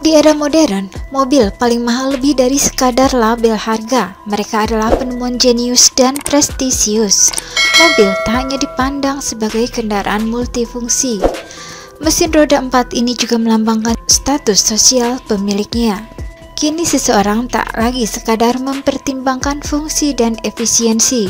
Di era modern, mobil paling mahal lebih dari sekadar label harga. Mereka adalah penemuan jenius dan prestisius. Mobil tak hanya dipandang sebagai kendaraan multifungsi. Mesin roda 4 ini juga melambangkan status sosial pemiliknya. Kini seseorang tak lagi sekadar mempertimbangkan fungsi dan efisiensi.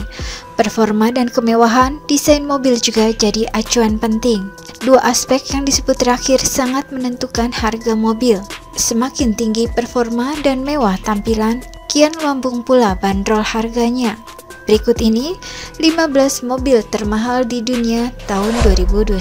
Performa dan kemewahan, desain mobil juga jadi acuan penting. Dua aspek yang disebut terakhir sangat menentukan harga mobil. Semakin tinggi performa dan mewah tampilan, kian melambung pula bandrol harganya. Berikut ini 15 mobil termahal di dunia tahun 2021.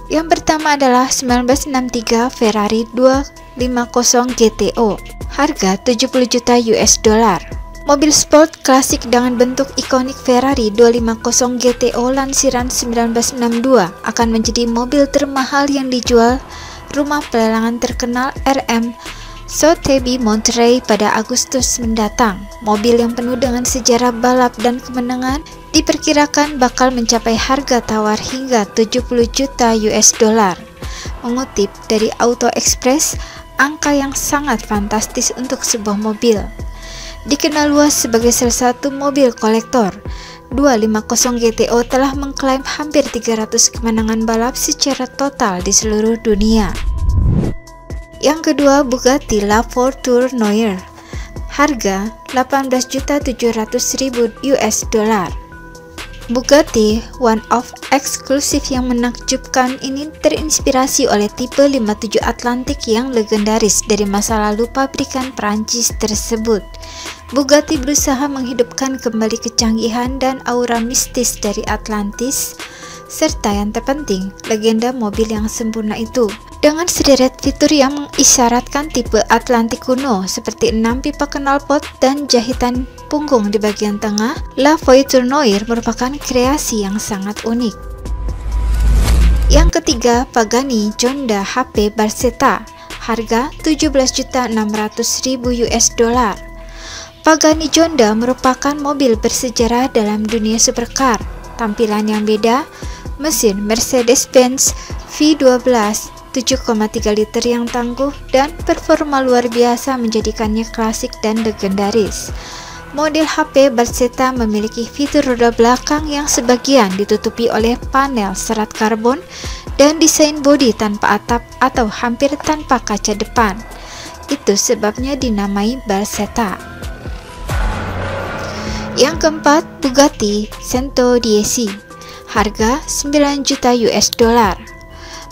Yang pertama adalah 1963 Ferrari 250 GTO, harga 70 juta US dollar. Mobil sport klasik dengan bentuk ikonik Ferrari 250 GTO lansiran 1962 akan menjadi mobil termahal yang dijual rumah pelelangan terkenal RM Sotheby's Monterey pada Agustus mendatang. Mobil yang penuh dengan sejarah balap dan kemenangan diperkirakan bakal mencapai harga tawar hingga 70 juta US dollar. Mengutip dari Auto Express, angka yang sangat fantastis untuk sebuah mobil. Dikenal luas sebagai salah satu mobil kolektor, 250 GTO telah mengklaim hampir 300 kemenangan balap secara total di seluruh dunia. Yang kedua, Bugatti La Tourneur, harga 18.700.000 US dollar. Bugatti One of eksklusif yang menakjubkan ini terinspirasi oleh tipe 57 Atlantik yang legendaris dari masa lalu pabrikan Prancis tersebut. Bugatti berusaha menghidupkan kembali kecanggihan dan aura mistis dari Atlantis, serta yang terpenting, legenda mobil yang sempurna itu. Dengan sederet fitur yang mengisyaratkan tipe Atlantik kuno seperti 6 pipa knalpot dan jahitan punggung di bagian tengah, La Tourneur merupakan kreasi yang sangat unik. Yang ketiga, Pagani Zonda HP Barchetta, harga 17.600.000 US dollar. Pagani Zonda merupakan mobil bersejarah dalam dunia supercar. Tampilan yang beda, mesin Mercedes-Benz V12 7,3 liter yang tangguh dan performa luar biasa menjadikannya klasik dan legendaris. Model HP Barchetta memiliki fitur roda belakang yang sebagian ditutupi oleh panel serat karbon dan desain bodi tanpa atap atau hampir tanpa kaca depan. Itu sebabnya dinamai Barchetta. Yang keempat, Bugatti Centodieci, harga 9 juta US dollar.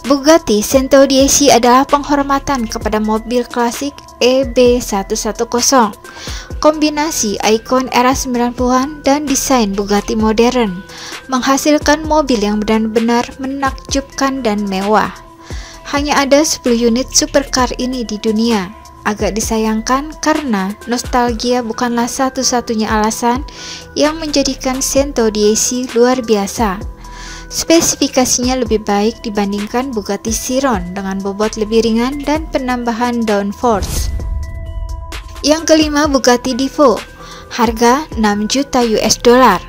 Bugatti Centodieci adalah penghormatan kepada mobil klasik EB110, kombinasi ikon era 90-an dan desain Bugatti modern, menghasilkan mobil yang benar-benar menakjubkan dan mewah. Hanya ada 10 unit supercar ini di dunia. Agak disayangkan karena nostalgia bukanlah satu-satunya alasan yang menjadikan Centodieci luar biasa. Spesifikasinya lebih baik dibandingkan Bugatti Chiron dengan bobot lebih ringan dan penambahan downforce. Yang kelima, Bugatti Divo, harga 6 juta US dollar.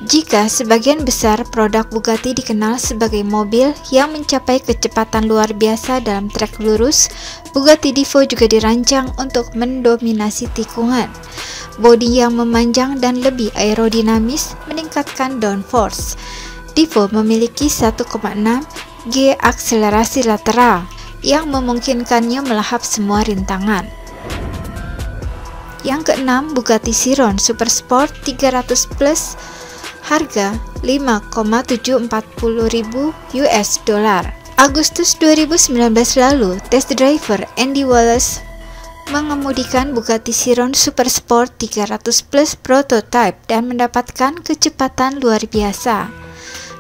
Jika sebagian besar produk Bugatti dikenal sebagai mobil yang mencapai kecepatan luar biasa dalam trek lurus, Bugatti Divo juga dirancang untuk mendominasi tikungan. Bodi yang memanjang dan lebih aerodinamis meningkatkan downforce. Divo memiliki 1,6 G akselerasi lateral yang memungkinkannya melahap semua rintangan. Yang keenam, Bugatti Chiron Supersport 300 Plus, harga 5,740.000 US dollar. Agustus 2019 lalu, test driver Andy Wallace mengemudikan Bugatti Chiron Supersport 300 Plus prototype dan mendapatkan kecepatan luar biasa.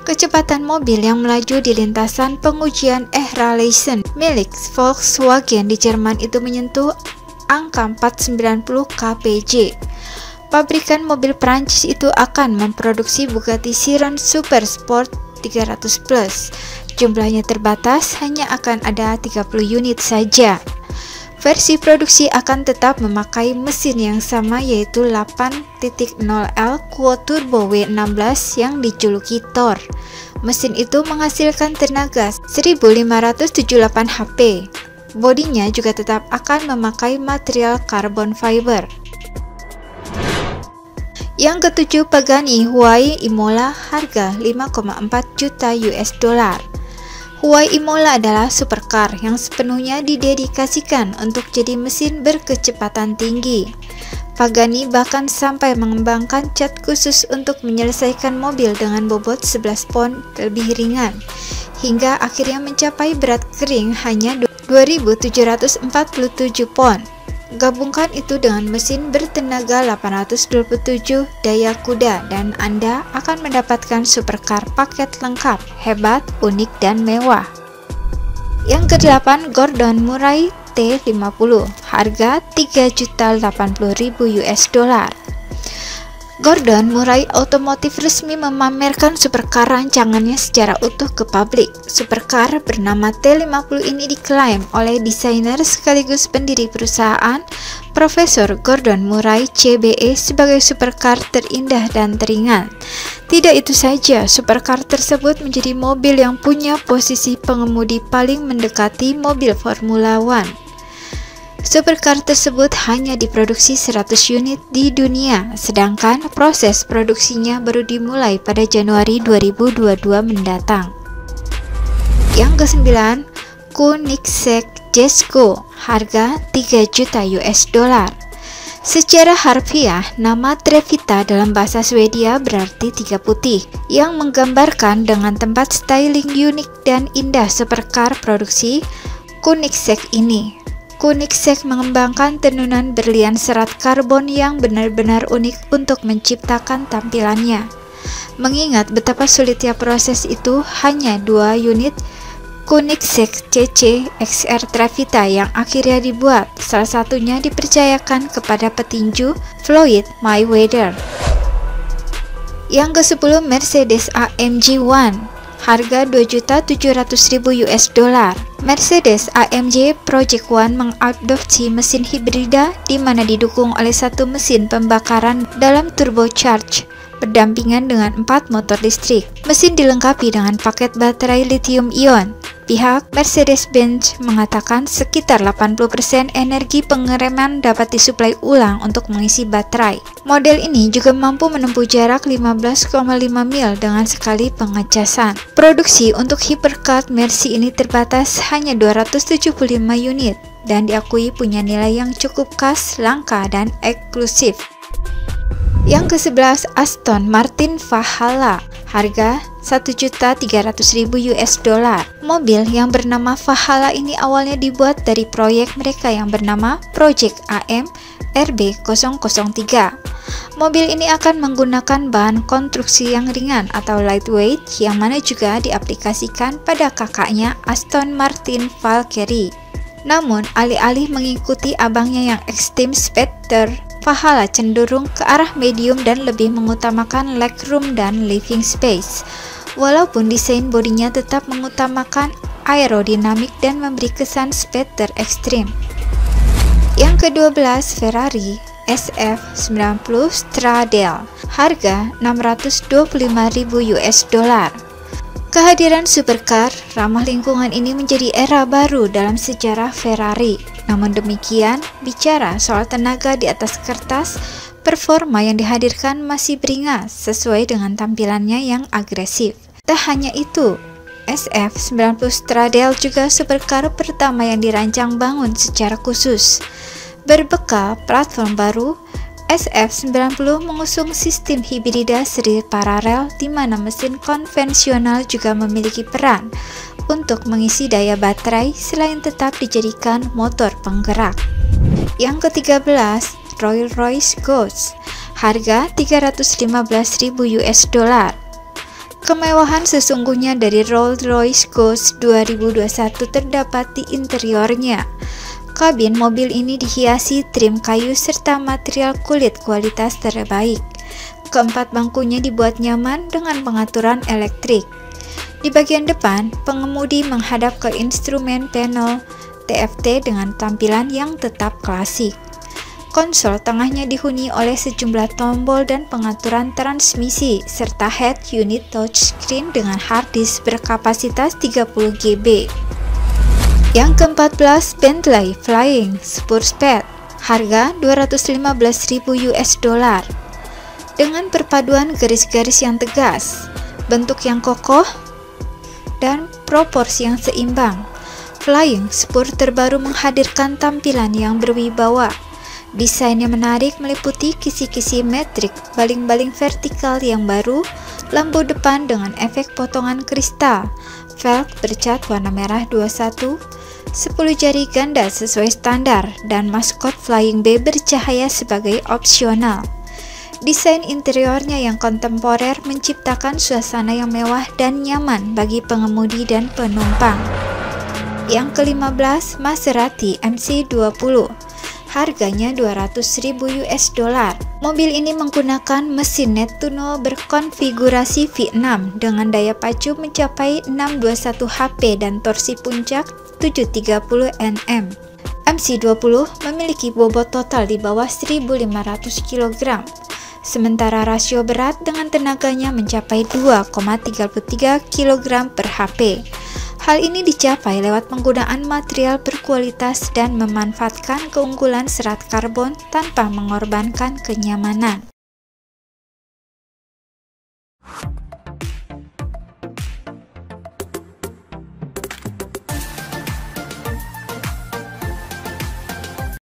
Kecepatan mobil yang melaju di lintasan pengujian Rallye milik Volkswagen di Jerman itu menyentuh angka 490 kpj. Pabrikan mobil Prancis itu akan memproduksi Bugatti Chiron Supersport 300 Plus. Jumlahnya terbatas, hanya akan ada 30 unit saja. Versi produksi akan tetap memakai mesin yang sama, yaitu 8.0L Quad Turbo W16 yang dijuluki Thor. Mesin itu menghasilkan tenaga 1578 HP. Bodinya juga tetap akan memakai material carbon fiber. Yang ketujuh, Pagani Huai Imola, harga 5,4 juta US dollar. Huai Imola adalah supercar yang sepenuhnya didedikasikan untuk jadi mesin berkecepatan tinggi. Pagani bahkan sampai mengembangkan cat khusus untuk menyelesaikan mobil dengan bobot 11 pon lebih ringan, hingga akhirnya mencapai berat kering hanya 2.747 pon. Gabungkan itu dengan mesin bertenaga 827 daya kuda dan Anda akan mendapatkan supercar paket lengkap, hebat, unik, dan mewah. Yang kedelapan, Gordon Murray T50, harga 3.080.000 US dollar. Gordon Murray Automotive resmi memamerkan supercar rancangannya secara utuh ke publik. Supercar bernama T50 ini diklaim oleh desainer sekaligus pendiri perusahaan, Profesor Gordon Murray CBE, sebagai supercar terindah dan teringan. Tidak itu saja, supercar tersebut menjadi mobil yang punya posisi pengemudi paling mendekati mobil Formula One. Supercar tersebut hanya diproduksi 100 unit di dunia, sedangkan proses produksinya baru dimulai pada Januari 2022 mendatang. Yang kesembilan, Koenigsegg Jesko, harga 3 juta US dollar. Secara harfiah, nama Trevita dalam bahasa Swedia berarti tiga putih, yang menggambarkan dengan tempat styling unik dan indah supercar produksi Koenigsegg ini. Koenigsegg mengembangkan tenunan berlian serat karbon yang benar-benar unik untuk menciptakan tampilannya. Mengingat betapa sulitnya proses itu, hanya 2 unit Koenigsegg CC XR Trevita yang akhirnya dibuat, salah satunya dipercayakan kepada petinju Floyd Mayweather. Yang ke-10, Mercedes AMG One, harga 2.700.000 US dollar. Mercedes AMG Project One mengadopsi mesin hibrida di mana didukung oleh satu mesin pembakaran dalam turbocharge berdampingan dengan 4 motor listrik. Mesin dilengkapi dengan paket baterai lithium-ion. Pihak Mercedes-Benz mengatakan sekitar 80% energi pengereman dapat disuplai ulang untuk mengisi baterai. Model ini juga mampu menempuh jarak 15,5 mil dengan sekali pengecasan. Produksi untuk hypercar Mercy ini terbatas hanya 275 unit dan diakui punya nilai yang cukup khas, langka, dan eksklusif. Yang ke-11, Aston Martin Valhalla, harga 1.300.000 US dollar. Mobil yang bernama Valhalla ini awalnya dibuat dari proyek mereka yang bernama Project AM RB003. Mobil ini akan menggunakan bahan konstruksi yang ringan atau lightweight, yang mana juga diaplikasikan pada kakaknya Aston Martin Valkyrie. Namun, alih-alih mengikuti abangnya yang ekstrem Spectre, Valhalla cenderung ke arah medium dan lebih mengutamakan legroom dan living space. Walaupun desain bodinya tetap mengutamakan aerodinamik dan memberi kesan Spectre ekstrim. Yang ke-12, Ferrari SF90 Stradale, harga 625.000 US dollar. Kehadiran supercar ramah lingkungan ini menjadi era baru dalam sejarah Ferrari. Namun demikian, bicara soal tenaga di atas kertas, performa yang dihadirkan masih beringas sesuai dengan tampilannya yang agresif. Tak hanya itu, SF90 Stradale juga supercar pertama yang dirancang bangun secara khusus. Berbekal platform baru, SF90 mengusung sistem hibrida seri paralel di mana mesin konvensional juga memiliki peran untuk mengisi daya baterai selain tetap dijadikan motor penggerak. Yang ke-13, Rolls-Royce Ghost, harga 315.000 US dollar. Kemewahan sesungguhnya dari Rolls-Royce Ghost 2021 terdapat di interiornya. Kabin mobil ini dihiasi trim kayu serta material kulit kualitas terbaik. Keempat bangkunya dibuat nyaman dengan pengaturan elektrik. Di bagian depan, pengemudi menghadap ke instrumen panel TFT dengan tampilan yang tetap klasik. Konsol tengahnya dihuni oleh sejumlah tombol dan pengaturan transmisi, serta head unit touchscreen dengan hard disk berkapasitas 30 GB. Yang ke-14, Bentley Flying Spursped, harga 215.000 US dollar. Dengan perpaduan garis-garis yang tegas, bentuk yang kokoh, dan proporsi yang seimbang, Flying Spur terbaru menghadirkan tampilan yang berwibawa. Desainnya menarik, meliputi kisi-kisi metrik, baling-baling vertikal yang baru, lampu depan dengan efek potongan kristal, velg bercat warna merah 21, 10 jari ganda sesuai standar, dan maskot Flying B bercahaya sebagai opsional. Desain interiornya yang kontemporer menciptakan suasana yang mewah dan nyaman bagi pengemudi dan penumpang. Yang ke-15, Maserati MC20, harganya 200.000 US dollar. Mobil ini menggunakan mesin Nettuno berkonfigurasi V6 dengan daya pacu mencapai 621 HP dan torsi puncak 730 Nm. MC20 memiliki bobot total di bawah 1.500 kg. Sementara rasio berat dengan tenaganya mencapai 2,33 kg per HP. Hal ini dicapai lewat penggunaan material berkualitas dan memanfaatkan keunggulan serat karbon tanpa mengorbankan kenyamanan.